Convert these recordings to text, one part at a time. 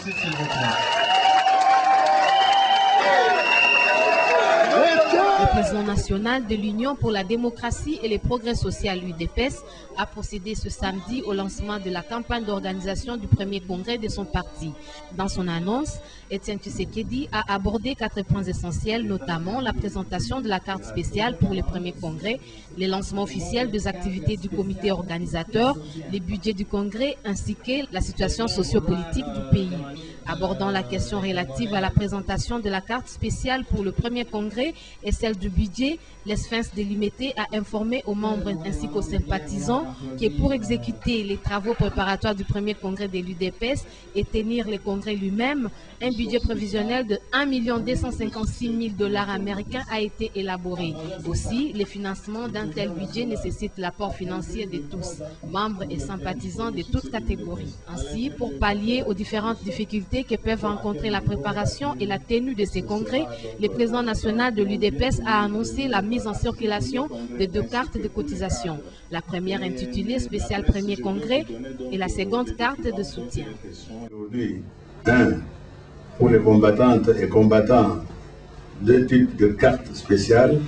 suite, s'il vous plaît. Le président national de l'Union pour la démocratie et les progrès sociaux, l'UDPS, a procédé ce samedi au lancement de la campagne d'organisation du premier congrès de son parti. Dans son annonce, Etienne Tshisekedi a abordé 4 points essentiels, notamment la présentation de la carte spéciale pour le premier congrès, les lancements officiels des activités du comité organisateur, les budgets du congrès ainsi que la situation sociopolitique du pays. Abordant la question relative à la présentation de la carte spéciale pour le premier congrès et celle du budget, l'ESFINS délimité a informé aux membres ainsi qu'aux sympathisants que pour exécuter les travaux préparatoires du premier congrès de l'UDPS et tenir le congrès lui-même, un budget prévisionnel de 1 256 000 $ américains a été élaboré. Aussi, le financement d'un tel budget nécessite l'apport financier de tous, membres et sympathisants de toutes catégories. Ainsi, pour pallier aux différentes difficultés que peuvent rencontrer la préparation et la tenue de ces congrès, le président national de l'UDPS a annoncé la mise en circulation de 2 cartes de cotisation. La première intitulée Spécial Premier Congrès et la seconde carte de soutien. Aujourd'hui, pour les combattantes et combattants, 2 types de cartes spéciales.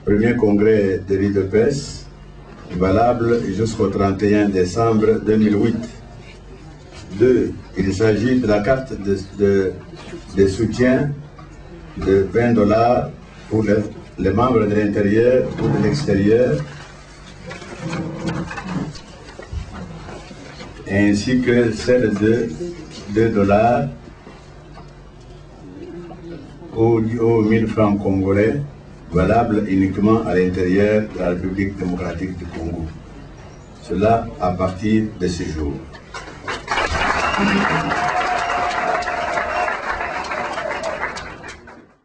Premier congrès de l'UDPS, valable jusqu'au 31 décembre 2008. 2. Il s'agit de la carte de soutien de 20 $ pour les membres de l'intérieur ou de l'extérieur, ainsi que celle de 2 $ aux 1000 francs congolais, valable uniquement à l'intérieur de la République démocratique du Congo. Cela à partir de ce jour.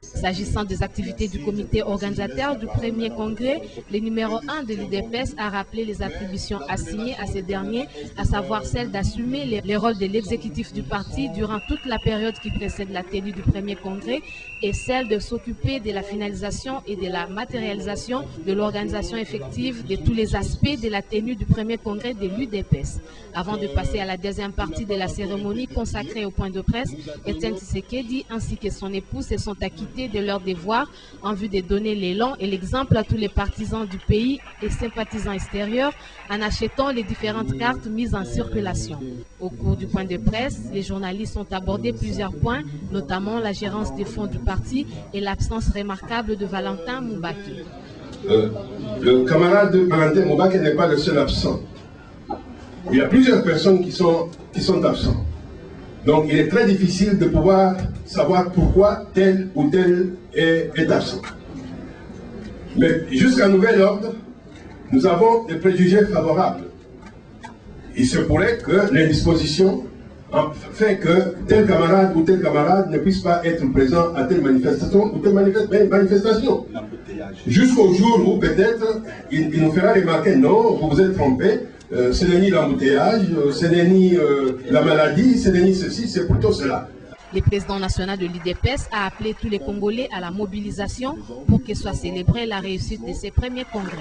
S'agissant des activités du comité organisateur du premier congrès, le numéro 1 de l'UDPS a rappelé les attributions assignées à ces derniers, à savoir celle d'assumer les rôles de l'exécutif du parti durant toute la période qui précède la tenue du premier congrès et celle de s'occuper de la finalisation et de la matérialisation de l'organisation effective de tous les aspects de la tenue du premier congrès de l'UDPS. Avant de passer à la deuxième partie de la cérémonie consacrée au point de presse, Etienne Tshisekedi ainsi que son épouse se sont acquittés de leur devoir en vue de donner l'élan et l'exemple à tous les partisans du pays et sympathisants extérieurs en achetant les différentes cartes mises en circulation. Au cours du point de presse, les journalistes ont abordé plusieurs points, notamment la gérance des fonds du parti et l'absence remarquable de Valentin Moubaki. Le camarade Valentin Moubaki n'est pas le seul absent. Il y a plusieurs personnes qui sont absentes. Donc il est très difficile de pouvoir savoir pourquoi tel ou tel est absent. Mais jusqu'à nouvel ordre, nous avons des préjugés favorables. Il se pourrait que les dispositions fait que tel camarade ou tel camarade ne puisse pas être présent à telle manifestation ou telle manifestation. Jusqu'au jour où peut-être il nous fera remarquer, non, vous vous êtes trompé, ce n'est ni l'embouteillage, ce n'est ni la maladie, ce n'est ni ceci, c'est plutôt cela. Le président national de l'UDPS a appelé tous les Congolais à la mobilisation pour que soit célébrée la réussite de ces premiers congrès.